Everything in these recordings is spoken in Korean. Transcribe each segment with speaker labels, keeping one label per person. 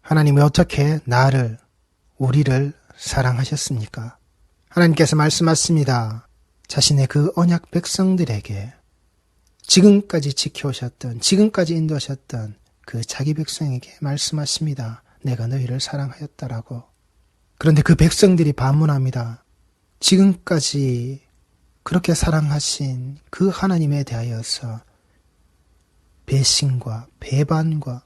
Speaker 1: 하나님이 어떻게 나를, 우리를 사랑하셨습니까? 하나님께서 말씀하십니다. 자신의 그 언약 백성들에게 지금까지 지켜오셨던, 지금까지 인도하셨던 그 자기 백성에게 말씀하십니다. 내가 너희를 사랑하였다라고. 그런데 그 백성들이 반문합니다. 지금까지 그렇게 사랑하신 그 하나님에 대하여서 배신과 배반과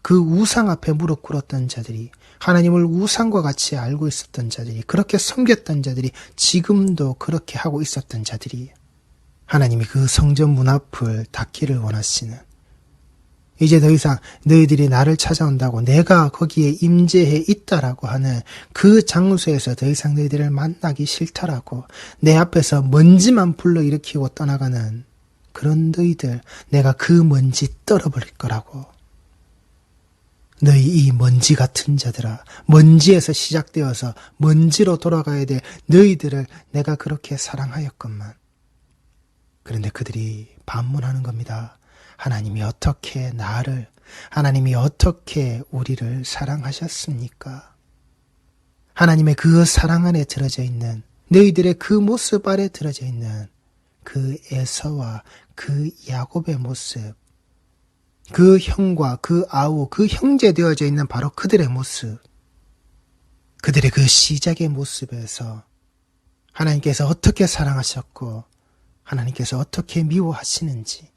Speaker 1: 그 우상 앞에 무릎 꿇었던 자들이, 하나님을 우상과 같이 알고 있었던 자들이, 그렇게 섬겼던 자들이, 지금도 그렇게 하고 있었던 자들이 하나님이 그 성전 문 앞을 닫기를 원하시는, 이제 더 이상 너희들이 나를 찾아온다고 내가 거기에 임재해 있다라고 하는 그 장소에서 더 이상 너희들을 만나기 싫다라고, 내 앞에서 먼지만 불러일으키고 떠나가는 그런 너희들, 내가 그 먼지 떨어버릴 거라고. 너희 이 먼지 같은 자들아, 먼지에서 시작되어서 먼지로 돌아가야 될 너희들을 내가 그렇게 사랑하였건만. 그런데 그들이 반문하는 겁니다. 하나님이 어떻게 나를, 하나님이 어떻게 우리를 사랑하셨습니까? 하나님의 그 사랑 안에 들어져 있는, 너희들의 그 모습 아래 들어져 있는 그 에서와 그 야곱의 모습, 그 형과 그 아우, 그 형제 되어져 있는 바로 그들의 모습, 그들의 그 시작의 모습에서 하나님께서 어떻게 사랑하셨고 하나님께서 어떻게 미워하시는지,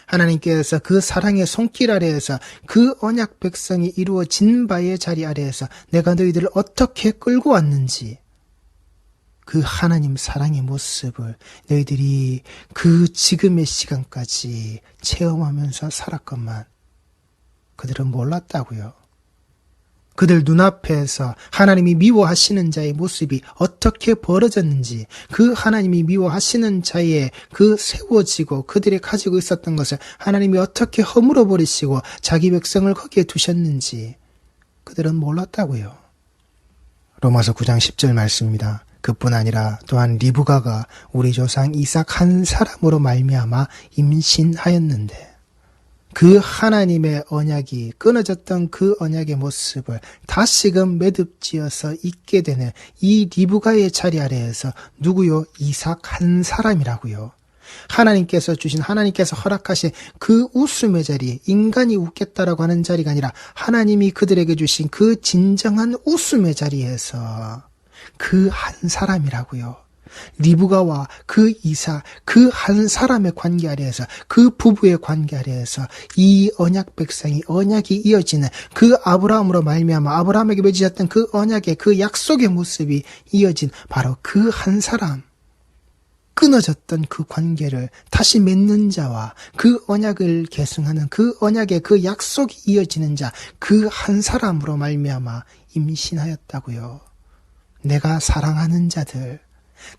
Speaker 1: 하나님께서 그 사랑의 손길 아래에서 그 언약 백성이 이루어진 바의 자리 아래에서 내가 너희들을 어떻게 끌고 왔는지, 그 하나님 사랑의 모습을 너희들이 그 지금의 시간까지 체험하면서 살았건만 그들은 몰랐다고요. 그들 눈앞에서 하나님이 미워하시는 자의 모습이 어떻게 벌어졌는지, 그 하나님이 미워하시는 자의 그 세워지고 그들이 가지고 있었던 것을 하나님이 어떻게 허물어 버리시고 자기 백성을 거기에 두셨는지 그들은 몰랐다고요. 로마서 9장 10절 말씀입니다. 그뿐 아니라 또한 리브가가 우리 조상 이삭 한 사람으로 말미암아 임신하였는데, 그 하나님의 언약이 끊어졌던 그 언약의 모습을 다시금 매듭지어서 있게 되는 이 리브가의 자리 아래에서 누구요? 이삭 한 사람이라고요. 하나님께서 주신, 하나님께서 허락하신 그 웃음의 자리, 인간이 웃겠다라고 하는 자리가 아니라 하나님이 그들에게 주신 그 진정한 웃음의 자리에서 그 한 사람이라고요. 리브가와 그 이삭, 그 한 사람의 관계 아래에서, 그 부부의 관계 아래에서 이 언약 백성이, 언약이 이어지는 그 아브라함으로 말미암아 아브라함에게 맺으셨던 그 언약의 그 약속의 모습이 이어진 바로 그 한 사람, 끊어졌던 그 관계를 다시 맺는 자와 그 언약을 계승하는 그 언약의 그 약속이 이어지는 자, 그 한 사람으로 말미암아 임신하였다고요. 내가 사랑하는 자들,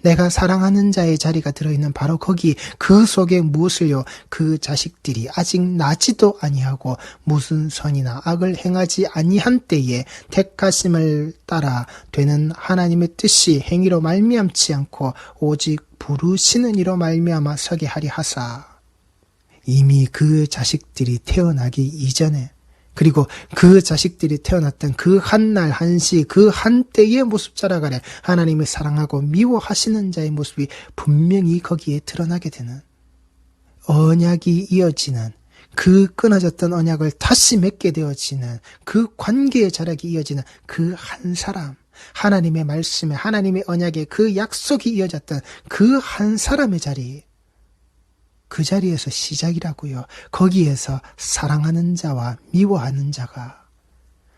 Speaker 1: 내가 사랑하는 자의 자리가 들어있는 바로 거기, 그 속에 무엇을요? 그 자식들이 아직 나지도 아니하고 무슨 선이나 악을 행하지 아니한 때에 택하심을 따라 되는 하나님의 뜻이 행위로 말미암지 않고 오직 부르시는 이로 말미암아 서게 하리 하사. 이미 그 자식들이 태어나기 이전에, 그리고 그 자식들이 태어났던 그 한날 한시 그 한때의 모습 자라가래 하나님을 사랑하고 미워하시는 자의 모습이 분명히 거기에 드러나게 되는, 언약이 이어지는, 그 끊어졌던 언약을 다시 맺게 되어지는, 그 관계의 자락이 이어지는 그 한 사람, 하나님의 말씀에, 하나님의 언약에 그 약속이 이어졌던 그 한 사람의 자리, 그 자리에서 시작이라고요. 거기에서 사랑하는 자와 미워하는 자가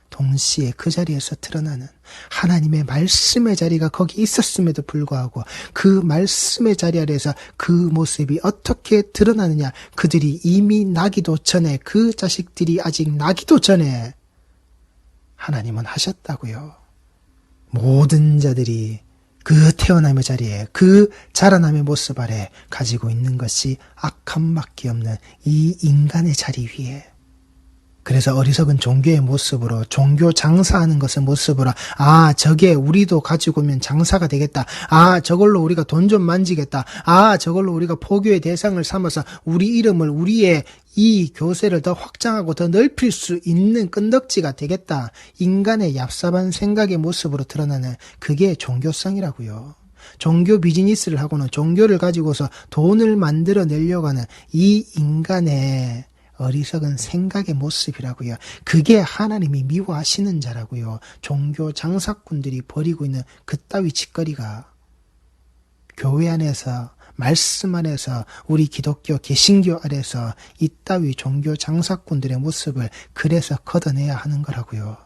Speaker 1: 동시에 그 자리에서 드러나는 하나님의 말씀의 자리가 거기 있었음에도 불구하고 그 말씀의 자리 아래에서 그 모습이 어떻게 드러나느냐. 그들이 이미 나기도 전에, 그 자식들이 아직 나기도 전에 하나님은 하셨다고요. 모든 자들이 그 태어남의 자리에, 그 자라남의 모습 아래 가지고 있는 것이 악함밖에 없는 이 인간의 자리 위에 그래서 어리석은 종교의 모습으로, 종교 장사하는 것의 모습으로, 저게 우리도 가지고 오면 장사가 되겠다. 저걸로 우리가 돈 좀 만지겠다. 저걸로 우리가 포교의 대상을 삼아서 우리 이름을, 우리의 이 교세를 더 확장하고 더 넓힐 수 있는 끈덕지가 되겠다. 인간의 얍삽한 생각의 모습으로 드러나는 그게 종교성이라고요. 종교 비즈니스를 하고는 종교를 가지고서 돈을 만들어내려고 하는 이 인간의 어리석은 생각의 모습이라고요. 그게 하나님이 미워하시는 자라고요. 종교 장사꾼들이 벌이고 있는 그따위 짓거리가 교회 안에서, 말씀 안에서, 우리 기독교 개신교 아래서 이따위 종교 장사꾼들의 모습을 그래서 걷어내야 하는 거라고요.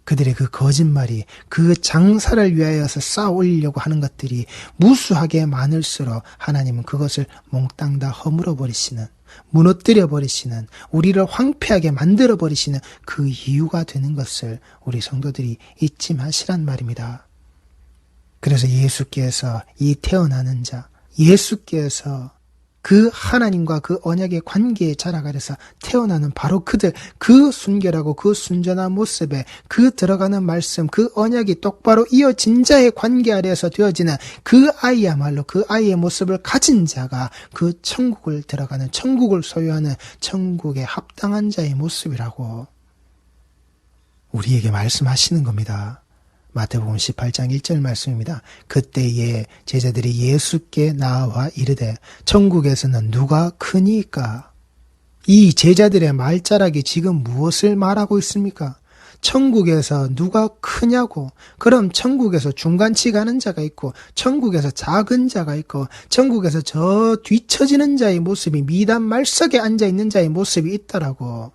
Speaker 1: 그들의 그 거짓말이, 그 장사를 위하여서 쌓아 올리려고 하는 것들이 무수하게 많을수록 하나님은 그것을 몽땅 다 허물어 버리시는, 무너뜨려 버리시는, 우리를 황폐하게 만들어 버리시는 그 이유가 되는 것을 우리 성도들이 잊지 마시란 말입니다. 그래서 예수께서 이 태어나는 자, 예수께서 그 하나님과 그 언약의 관계에 자라가려서 태어나는 바로 그들, 그 순결하고 그 순전한 모습에 그 들어가는 말씀, 그 언약이 똑바로 이어진 자의 관계 아래에서 되어지는 그 아이야말로 그 아이의 모습을 가진 자가 그 천국을 들어가는, 천국을 소유하는 천국에 합당한 자의 모습이라고 우리에게 말씀하시는 겁니다. 마태복음 18장 1절 말씀입니다. 그때에 제자들이 예수께 나와 이르되 천국에서는 누가 크니까? 이 제자들의 말자락이 지금 무엇을 말하고 있습니까? 천국에서 누가 크냐고. 그럼 천국에서 중간치 가는 자가 있고, 천국에서 작은 자가 있고, 천국에서 저 뒤처지는 자의 모습이, 미담 말석에 앉아있는 자의 모습이 있다라고.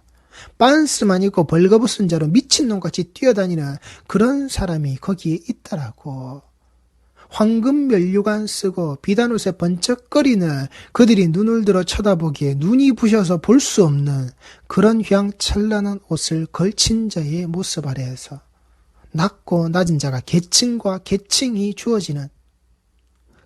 Speaker 1: 빤스만 입고 벌거벗은 자로 미친놈같이 뛰어다니는 그런 사람이 거기에 있다라고. 황금 면류관 쓰고 비단옷에 번쩍거리는, 그들이 눈을 들어 쳐다보기에 눈이 부셔서 볼 수 없는 그런 휘황찬란한 옷을 걸친 자의 모습 아래에서 낮고 낮은 자가 계층과 계층이 주어지는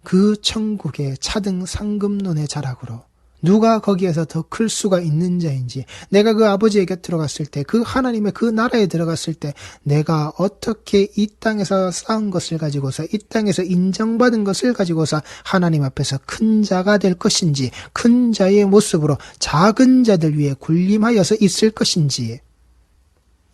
Speaker 1: 그 천국의 차등 상급론의 자락으로 누가 거기에서 더 클 수가 있는 자인지, 내가 그 아버지의 곁으로 갔을 때, 그 하나님의 그 나라에 들어갔을 때 내가 어떻게 이 땅에서 쌓은 것을 가지고서, 이 땅에서 인정받은 것을 가지고서 하나님 앞에서 큰 자가 될 것인지, 큰 자의 모습으로 작은 자들 위에 군림하여서 있을 것인지,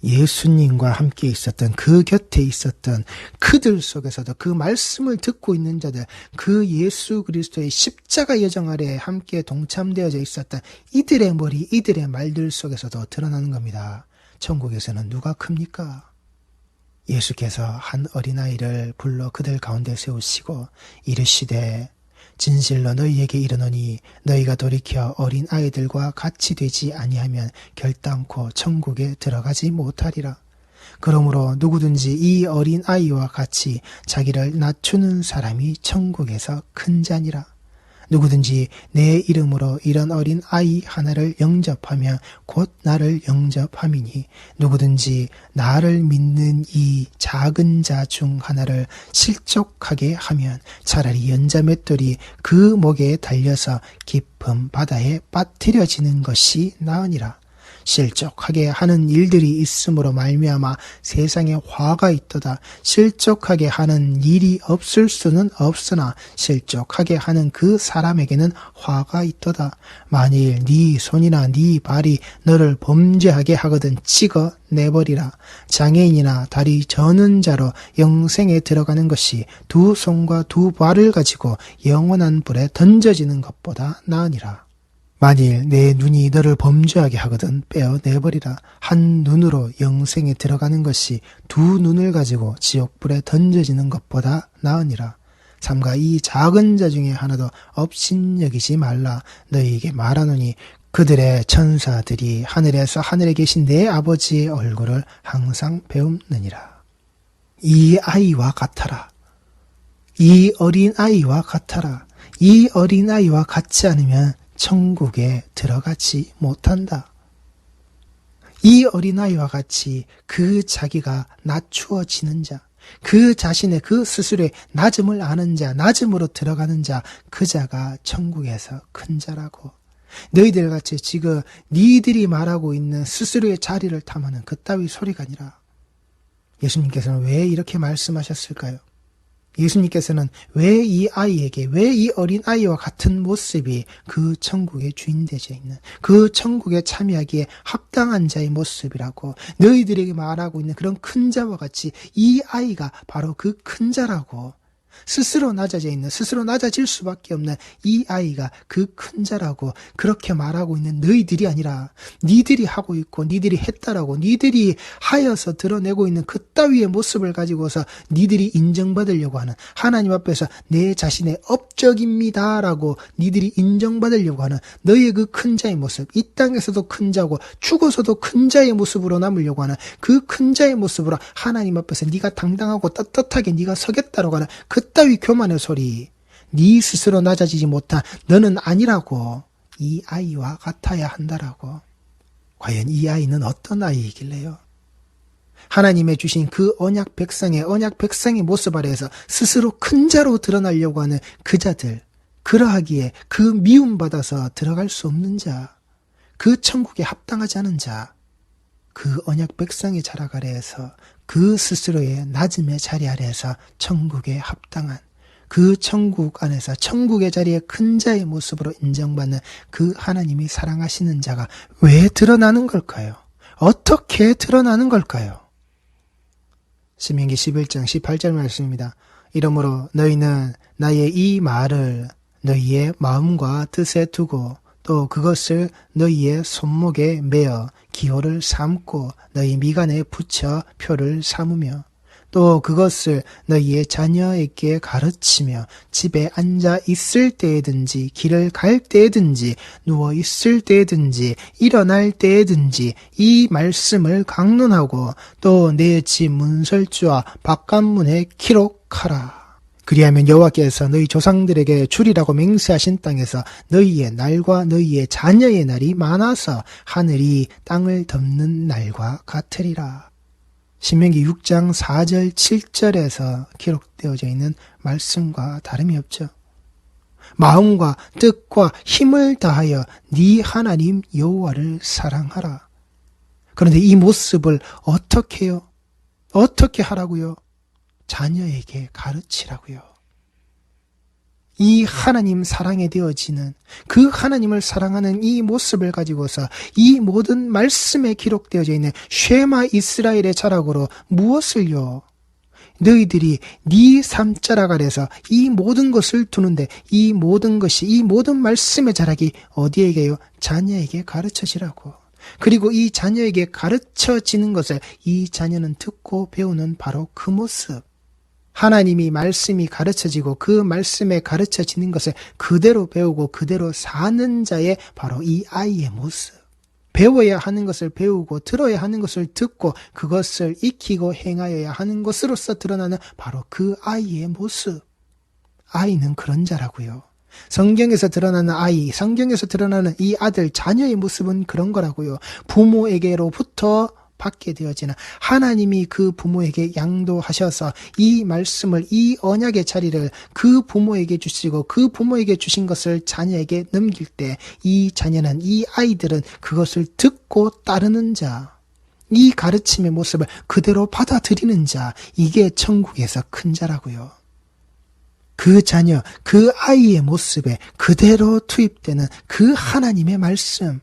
Speaker 1: 예수님과 함께 있었던, 그 곁에 있었던 그들 속에서도 그 말씀을 듣고 있는 자들, 그 예수 그리스도의 십자가 여정 아래에 함께 동참되어져 있었던 이들의 머리, 이들의 말들 속에서도 드러나는 겁니다. 천국에서는 누가 큽니까? 예수께서 한 어린아이를 불러 그들 가운데 세우시고 이르시되 진실로 너희에게 이르노니 너희가 돌이켜 어린아이들과 같이 되지 아니하면 결단코 천국에 들어가지 못하리라. 그러므로 누구든지 이 어린아이와 같이 자기를 낮추는 사람이 천국에서 큰 자니라. 누구든지 내 이름으로 이런 어린 아이 하나를 영접하면 곧 나를 영접함이니, 누구든지 나를 믿는 이 작은 자 중 하나를 실족하게 하면 차라리 연자 맷돌이 그 목에 달려서 깊은 바다에 빠뜨려지는 것이 나으니라. 실족하게 하는 일들이 있음으로 말미암아 세상에 화가 있도다. 실족하게 하는 일이 없을 수는 없으나 실족하게 하는 그 사람에게는 화가 있도다. 만일 네 손이나 네 발이 너를 범죄하게 하거든 찍어 내버리라. 장애인이나 다리 저는 자로 영생에 들어가는 것이 두 손과 두 발을 가지고 영원한 불에 던져지는 것보다 나으니라. 만일 내 눈이 너를 범죄하게 하거든 빼어내버리라. 한 눈으로 영생에 들어가는 것이 두 눈을 가지고 지옥불에 던져지는 것보다 나으니라. 삼가 이 작은 자 중에 하나도 업신여기지 말라. 너희에게 말하노니 그들의 천사들이 하늘에서 하늘에 계신 내 아버지의 얼굴을 항상 배움느니라. 이 아이와 같아라. 이 어린아이와 같아라. 이 어린아이와 같지 않으면 천국에 들어가지 못한다. 이 어린아이와 같이 그 자기가 낮추어지는 자, 그 자신의 그 스스로의 낮음을 아는 자, 낮음으로 들어가는 자, 그 자가 천국에서 큰 자라고. 너희들 같이 지금 니들이 말하고 있는 스스로의 자리를 탐하는 그따위 소리가 아니라 예수님께서는 왜 이렇게 말씀하셨을까요? 예수님께서는 왜 이 아이에게, 왜 이 어린 아이와 같은 모습이 그 천국의 주인 되어 있는, 그 천국에 참여하기에 합당한 자의 모습이라고 너희들에게 말하고 있는 그런 큰 자와 같이 이 아이가 바로 그 큰 자라고, 스스로 낮아져 있는, 스스로 낮아질 수밖에 없는 이 아이가 그 큰 자라고 그렇게 말하고 있는 너희들이 아니라 니들이 하고 있고 니들이 했다라고 니들이 하여서 드러내고 있는 그따위의 모습을 가지고서 니들이 인정받으려고 하는, 하나님 앞에서 내 자신의 업적입니다라고 니들이 인정받으려고 하는 너희의 그 큰 자의 모습, 이 땅에서도 큰 자고 죽어서도 큰 자의 모습으로 남으려고 하는 그 큰 자의 모습으로 하나님 앞에서 네가 당당하고 떳떳하게 네가 서겠다라고 하는 그따위 교만의 소리, 네 스스로 낮아지지 못한 너는 아니라고 이 아이와 같아야 한다라고. 과연 이 아이는 어떤 아이이길래요? 하나님의 주신 그 언약 백성의 모습 아래에서 스스로 큰 자로 드러나려고 하는 그 자들, 그러하기에 그 미움받아서 들어갈 수 없는 자, 그 천국에 합당하지 않은 자, 그 언약 백성의 자락 아래에서 그 스스로의 낮음의 자리 아래에서 천국에 합당한, 그 천국 안에서 천국의 자리에 큰 자의 모습으로 인정받는 그 하나님이 사랑하시는 자가 왜 드러나는 걸까요? 어떻게 드러나는 걸까요? 신명기 11장 18절 말씀입니다. 이러므로 너희는 나의 이 말을 너희의 마음과 뜻에 두고 또 그것을 너희의 손목에 매어 기호를 삼고 너희 미간에 붙여 표를 삼으며 또 그것을 너희의 자녀에게 가르치며 집에 앉아 있을 때에든지 길을 갈 때에든지 누워 있을 때에든지 일어날 때에든지 이 말씀을 강론하고 또 내 집 문설주와 바깥문에 기록하라. 그리하면 여호와께서 너희 조상들에게 주리라고 맹세하신 땅에서 너희의 날과 너희의 자녀의 날이 많아서 하늘이 땅을 덮는 날과 같으리라. 신명기 6장 4절 7절에서 기록되어져 있는 말씀과 다름이 없죠. 마음과 뜻과 힘을 다하여 네 하나님 여호와를 사랑하라. 그런데 이 모습을 어떻게 해요? 어떻게 하라고요? 자녀에게 가르치라고요. 이 하나님 사랑에 되어지는, 그 하나님을 사랑하는 이 모습을 가지고서 이 모든 말씀에 기록되어져 있는 쉐마 이스라엘의 자락으로 무엇을요? 너희들이 네 삶자락 아래서 이 모든 것을 두는데 이 모든 것이, 이 모든 말씀의 자락이 어디에게요? 자녀에게 가르쳐지라고. 그리고 이 자녀에게 가르쳐지는 것을 이 자녀는 듣고 배우는 바로 그 모습. 하나님이 말씀이 가르쳐지고 그 말씀에 가르쳐지는 것을 그대로 배우고 그대로 사는 자의 바로 이 아이의 모습. 배워야 하는 것을 배우고 들어야 하는 것을 듣고 그것을 익히고 행하여야 하는 것으로서 드러나는 바로 그 아이의 모습. 아이는 그런 자라고요. 성경에서 드러나는 아이, 성경에서 드러나는 이 아들, 자녀의 모습은 그런 거라고요. 부모에게로부터 받게 되어지는, 하나님이 그 부모에게 양도하셔서 이 말씀을, 이 언약의 자리를 그 부모에게 주시고 그 부모에게 주신 것을 자녀에게 넘길 때 이 자녀는, 이 아이들은 그것을 듣고 따르는 자, 이 가르침의 모습을 그대로 받아들이는 자, 이게 천국에서 큰 자라고요. 그 자녀, 그 아이의 모습에 그대로 투입되는 그 하나님의 말씀,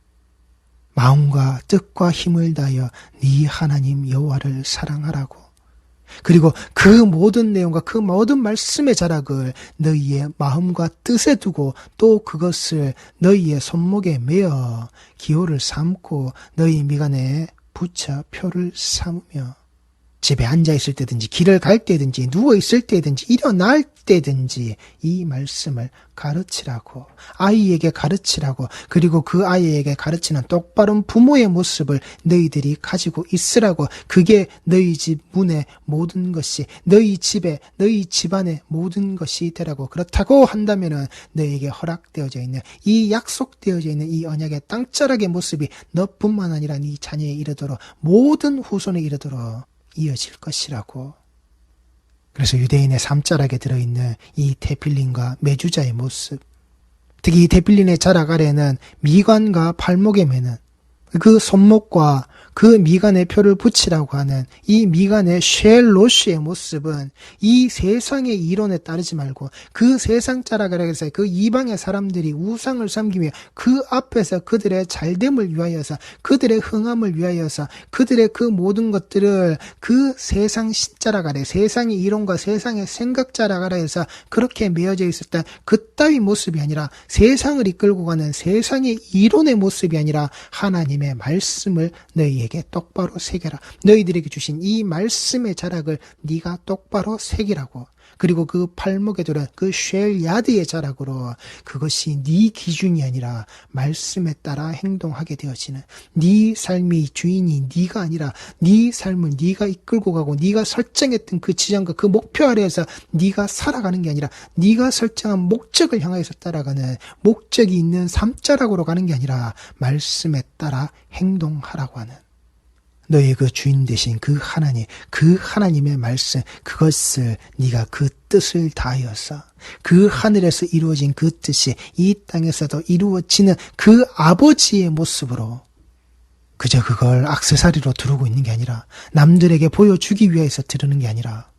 Speaker 1: 마음과 뜻과 힘을 다하여 네 하나님 여호와를 사랑하라고. 그리고 그 모든 내용과 그 모든 말씀의 자락을 너희의 마음과 뜻에 두고 또 그것을 너희의 손목에 매어 기호를 삼고 너희 미간에 붙여 표를 삼으며 집에 앉아있을 때든지 길을 갈 때든지 누워있을 때든지 일어날 때든지 이 말씀을 가르치라고, 아이에게 가르치라고. 그리고 그 아이에게 가르치는 똑바른 부모의 모습을 너희들이 가지고 있으라고. 그게 너희 집 문의 모든 것이, 너희 집에, 너희 집안의 모든 것이 되라고. 그렇다고 한다면은 너에게 허락되어져 있는, 이 약속되어져 있는 이 언약의 땅자락의 모습이 너뿐만 아니라 네 자녀에 이르도록, 모든 후손에 이르도록 이어질 것이라고. 그래서 유대인의 삶자락에 들어있는 이 테필린과 메주자의 모습, 특히 데빌린의 자락 아래에는 미간과 팔목에 매는 그 손목과 그 미간에 표를 붙이라고 하는 이 미간의 쉘로시의 모습은 이 세상의 이론에 따르지 말고 그 세상 자락아래에서 그 이방의 사람들이 우상을 섬기며 그 앞에서 그들의 잘됨을 위하여서 그들의 흥함을 위하여서 그들의 그 모든 것들을 그 세상 신자락 아래 세상의 이론과 세상의 생각 자락 아래에서 그렇게 매어져 있었던 그따위 모습이 아니라 세상을 이끌고 가는 세상의 이론의 모습이 아니라 하나님의 말씀을 너희에게 똑바로 새겨라. 너희들에게 주신 이 말씀의 자락을 네가 똑바로 새기라고. 그리고 그 팔목에 들은 그 쉘야드의 자락으로 그것이 네 기준이 아니라 말씀에 따라 행동하게 되어지는 네 삶의 주인이 네가 아니라 네 삶을 네가 이끌고 가고 네가 설정했던 그 지점과 그 목표 아래에서 네가 살아가는 게 아니라 네가 설정한 목적을 향해서 따라가는 목적이 있는 삶자락으로 가는 게 아니라 말씀에 따라 행동하라고 하는 너의 그 주인 되신 그 하나님, 그 하나님의 말씀, 그것을 네가 그 뜻을 다하여서 그 하늘에서 이루어진 그 뜻이 이 땅에서도 이루어지는 그 아버지의 모습으로 그저 그걸 액세서리로 두르고 있는 게 아니라 남들에게 보여주기 위해서 들으는 게 아니라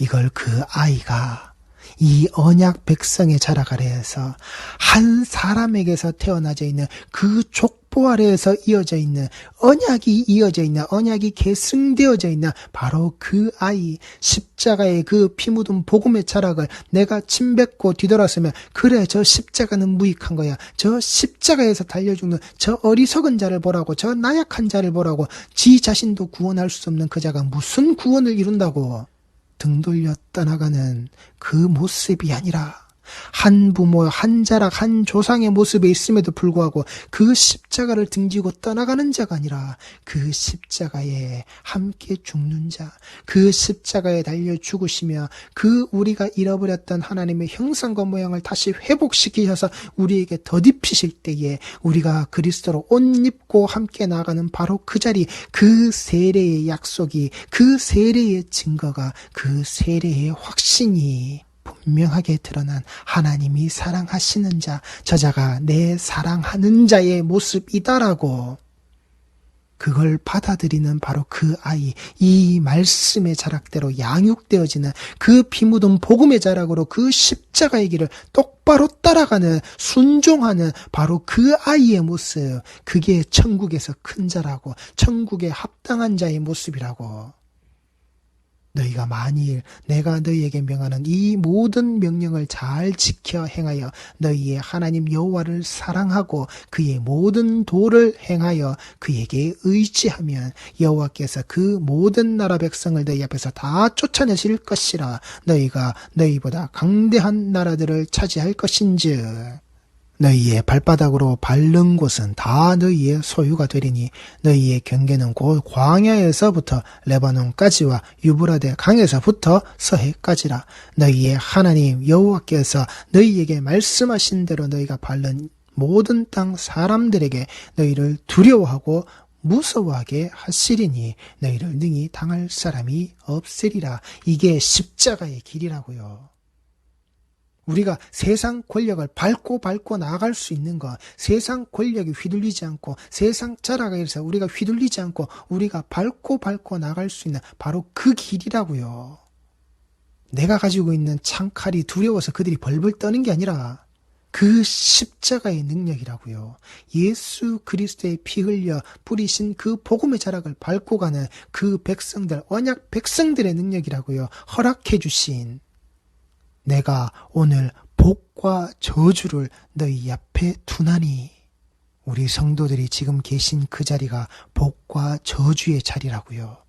Speaker 1: 이걸 그 아이가 이 언약 백성의 자락 아래에서 한 사람에게서 태어나져 있는 그 족보 아래에서 이어져 있는 언약이 이어져 있는 언약이 계승되어져 있는 바로 그 아이 십자가의 그 피 묻은 복음의 자락을 내가 침뱉고 뒤돌았으면 그래 저 십자가는 무익한 거야. 저 십자가에서 달려 죽는 저 어리석은 자를 보라고 저 나약한 자를 보라고 지 자신도 구원할 수 없는 그 자가 무슨 구원을 이룬다고 등 돌려 떠나가는 그 모습이 아니라 한 부모, 한 자락, 한 조상의 모습에 있음에도 불구하고 그 십자가를 등지고 떠나가는 자가 아니라 그 십자가에 함께 죽는 자, 그 십자가에 달려 죽으시며 그 우리가 잃어버렸던 하나님의 형상과 모양을 다시 회복시키셔서 우리에게 덧입히실 때에 우리가 그리스도로 옷 입고 함께 나가는 바로 그 자리, 그 세례의 약속이, 그 세례의 증거가, 그 세례의 확신이 분명하게 드러난 하나님이 사랑하시는 자, 저자가 내 사랑하는 자의 모습이다라고 그걸 받아들이는 바로 그 아이, 이 말씀의 자락대로 양육되어지는 그 피 묻은 복음의 자락으로 그 십자가의 길을 똑바로 따라가는 순종하는 바로 그 아이의 모습, 그게 천국에서 큰 자라고 천국에 합당한 자의 모습이라고. 너희가 만일 내가 너희에게 명하는 이 모든 명령을 잘 지켜 행하여 너희의 하나님 여호와를 사랑하고 그의 모든 도를 행하여 그에게 의지하면 여호와께서 그 모든 나라 백성을 너희 앞에서 다 쫓아내실 것이라. 너희가 너희보다 강대한 나라들을 차지할 것인즉 너희의 발바닥으로 밟는 곳은 다 너희의 소유가 되리니 너희의 경계는 곧 광야에서부터 레바논까지와 유브라데 강에서부터 서해까지라. 너희의 하나님 여호와께서 너희에게 말씀하신 대로 너희가 밟는 모든 땅 사람들에게 너희를 두려워하고 무서워하게 하시리니 너희를 능히 당할 사람이 없으리라. 이게 십자가의 길이라고요. 우리가 세상 권력을 밟고 나아갈 수 있는 것, 세상 권력이 휘둘리지 않고 세상 자락에서 우리가 휘둘리지 않고 우리가 밟고 나아갈 수 있는 바로 그 길이라고요. 내가 가지고 있는 창칼이 두려워서 그들이 벌벌 떠는 게 아니라 그 십자가의 능력이라고요. 예수 그리스도의 피 흘려 뿌리신 그 복음의 자락을 밟고 가는 그 백성들, 언약 백성들의 능력이라고요. 허락해 주신 내가 오늘 복과 저주를 너희 앞에 두나니. 우리 성도들이 지금 계신 그 자리가 복과 저주의 자리라고요.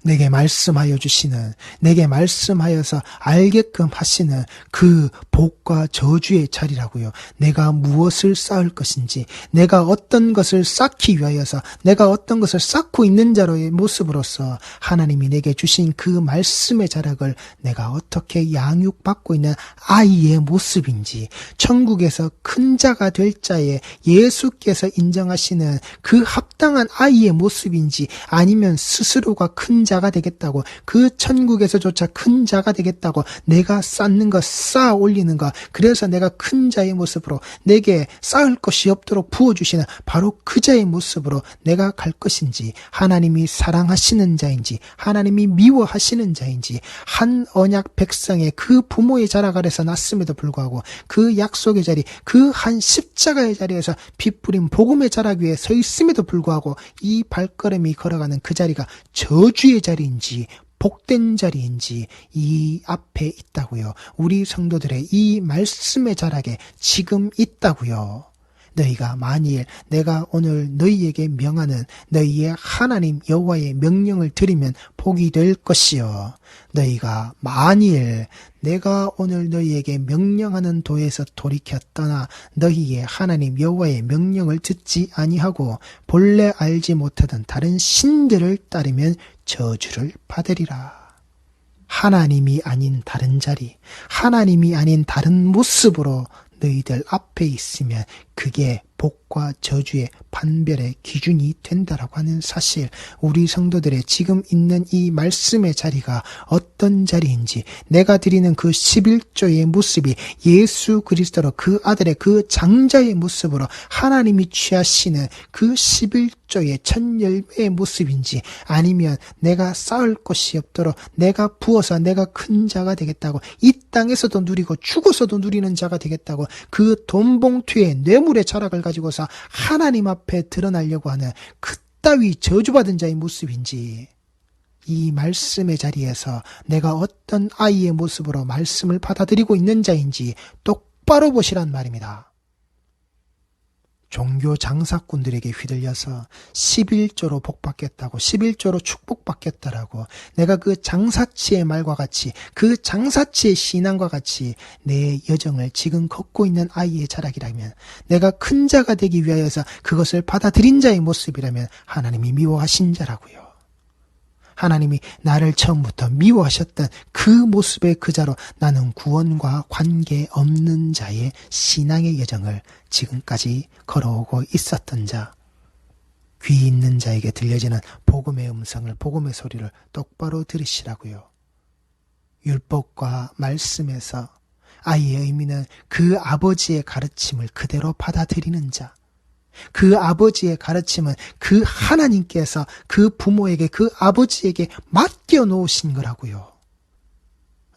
Speaker 1: 내게 말씀하여 주시는, 내게 말씀하여서 알게끔 하시는 그 복과 저주의 자리라고요. 내가 무엇을 쌓을 것인지, 내가 어떤 것을 쌓기 위하여서, 내가 어떤 것을 쌓고 있는 자로의 모습으로서 하나님이 내게 주신 그 말씀의 자락을 내가 어떻게 양육받고 있는 아이의 모습인지, 천국에서 큰 자가 될 자에 예수께서 인정하시는 그 합당한 아이의 모습인지, 아니면 스스로가 큰 자, 자가 되겠다고, 그 천국에서조차 큰 자가 되겠다고, 내가 쌓는 것, 쌓아 올리는 것, 그래서 내가 큰 자의 모습으로 내게 쌓을 것이 없도록 부어주시는 바로 그 자의 모습으로 내가 갈 것인지, 하나님이 사랑하시는 자인지, 하나님이 미워하시는 자인지, 한 언약 백성의 그 부모의 자락 아래서 났음에도 불구하고 그 약속의 자리, 그 한 십자가의 자리에서 피 뿌린 복음의 자락 위에 서 있음에도 불구하고 이 발걸음이 걸어가는 그 자리가 저주의 자리인지 복된 자리인지 이 앞에 있다고요. 우리 성도들의 이 말씀의 자락에 지금 있다고요. 너희가 만일 내가 오늘 너희에게 명하는 너희의 하나님 여호와의 명령을 들으면 복이 될 것이요. 너희가 만일 내가 오늘 너희에게 명령하는 도에서 돌이켜 떠나 너희의 하나님 여호와의 명령을 듣지 아니하고 본래 알지 못하던 다른 신들을 따르면 저주를 받으리라. 하나님이 아닌 다른 자리, 하나님이 아닌 다른 모습으로 너희들 앞에 있으면 그게 복과 저주의 판별의 기준이 된다라고 하는 사실, 우리 성도들의 지금 있는 이 말씀의 자리가 어떤 자리인지, 내가 드리는 그 11조의 모습이 예수 그리스도로 그 아들의 그 장자의 모습으로 하나님이 취하시는 그 11조의 첫 열매의 모습인지, 아니면 내가 쌓을 것이 없도록 내가 부어서 내가 큰 자가 되겠다고, 이 땅에서도 누리고 죽어서도 누리는 자가 되겠다고 그 돈봉투에 뇌물의 자락을 가지고서 하나님 앞에 드러나려고 하는 그따위 저주받은 자의 모습인지, 이 말씀의 자리에서 내가 어떤 아이의 모습으로 말씀을 받아들이고 있는 자인지 똑바로 보시란 말입니다. 종교 장사꾼들에게 휘둘려서 11조로 복받겠다고, 11조로 축복받겠다라고, 내가 그 장사치의 말과 같이, 그 장사치의 신앙과 같이 내 여정을 지금 걷고 있는 아이의 자락이라면, 내가 큰 자가 되기 위하여서 그것을 받아들인 자의 모습이라면 하나님이 미워하신 자라고요. 하나님이 나를 처음부터 미워하셨던 그 모습의 그 자로 나는 구원과 관계없는 자의 신앙의 여정을 지금까지 걸어오고 있었던 자, 귀 있는 자에게 들려지는 복음의 음성을, 복음의 소리를 똑바로 들으시라고요. 율법과 말씀에서 아이의 의미는 그 아버지의 가르침을 그대로 받아들이는 자, 그 아버지의 가르침은 그 하나님께서 그 부모에게, 그 아버지에게 맡겨 놓으신 거라고요.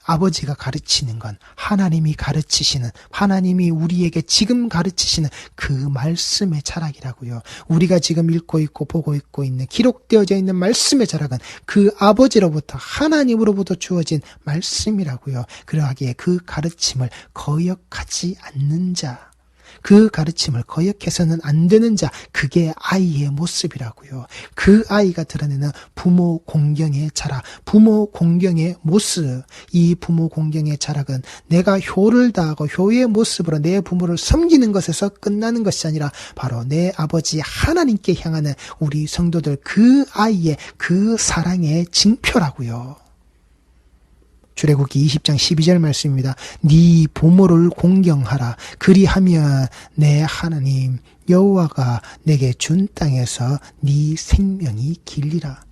Speaker 1: 아버지가 가르치는 건 하나님이 가르치시는, 하나님이 우리에게 지금 가르치시는 그 말씀의 자락이라고요. 우리가 지금 읽고 있고 보고 있고 있는, 기록되어져 있는 말씀의 자락은 그 아버지로부터, 하나님으로부터 주어진 말씀이라고요. 그러하기에 그 가르침을 거역하지 않는 자, 그 가르침을 거역해서는 안 되는 자, 그게 아이의 모습이라고요. 그 아이가 드러내는 부모 공경의 자락, 부모 공경의 모습, 이 부모 공경의 자락은 내가 효를 다하고 효의 모습으로 내 부모를 섬기는 것에서 끝나는 것이 아니라 바로 내 아버지 하나님께 향하는 우리 성도들 그 아이의 그 사랑의 징표라고요. 출애굽기 20장 12절 말씀입니다. 네 부모를 공경하라. 그리하면 내 하나님 여호와가 내게 준 땅에서 네 생명이 길리라.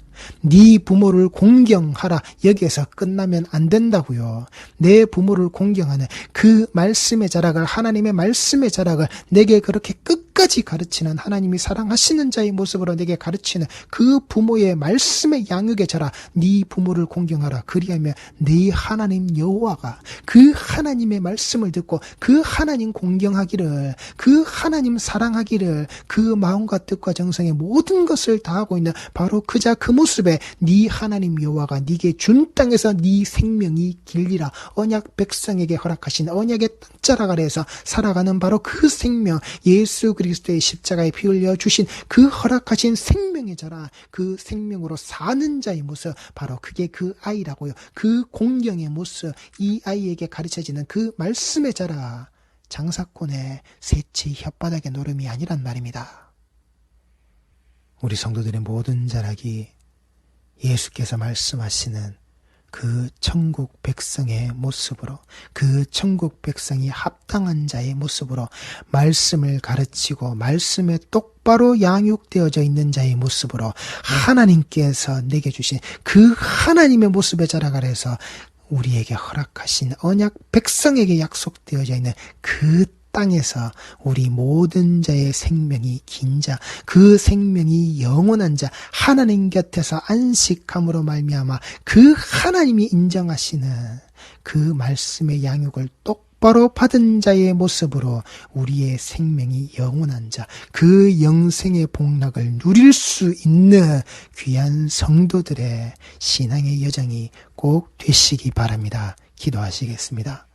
Speaker 1: 네 부모를 공경하라. 여기에서 끝나면 안 된다고요. 내 부모를 공경하는 그 말씀의 자락을, 하나님의 말씀의 자락을 내게 그렇게 끝까지 가르치는, 하나님이 사랑하시는 자의 모습으로 내게 가르치는 그 부모의 말씀의 양육의 자락, 네 부모를 공경하라. 그리하면 네 하나님 여호와가 그 하나님의 말씀을 듣고 그 하나님 공경하기를, 그 하나님 사랑하기를, 그 마음과 뜻과 정성의 모든 것을 다하고 있는 바로 그자 그 모습에 네 하나님 여호와가 네게 준 땅에서 네 생명이 길리라. 언약 백성에게 허락하신 언약의 땅자락 아래에서 살아가는 바로 그 생명, 예수 그리스도의 십자가에 피 흘려 주신 그 허락하신 생명의 자라, 그 생명으로 사는 자의 모습, 바로 그게 그 아이라고요. 그 공경의 모습, 이 아이에게 가르쳐지는 그 말씀의 자라, 장사꾼의 새치 혓바닥의 노름이 아니란 말입니다. 우리 성도들의 모든 자락이 예수께서 말씀하시는 그 천국 백성의 모습으로, 그 천국 백성이 합당한 자의 모습으로 말씀을 가르치고 말씀에 똑바로 양육되어져 있는 자의 모습으로 하나님께서 내게 주신 그 하나님의 모습에 자라가라 해서 우리에게 허락하신 언약 백성에게 약속되어져 있는 그 땅에서 우리 모든 자의 생명이 긴 자, 그 생명이 영원한 자, 하나님 곁에서 안식함으로 말미암아 그 하나님이 인정하시는 그 말씀의 양육을 똑바로 받은 자의 모습으로 우리의 생명이 영원한 자, 그 영생의 복락을 누릴 수 있는 귀한 성도들의 신앙의 여정이 꼭 되시기 바랍니다. 기도하시겠습니다.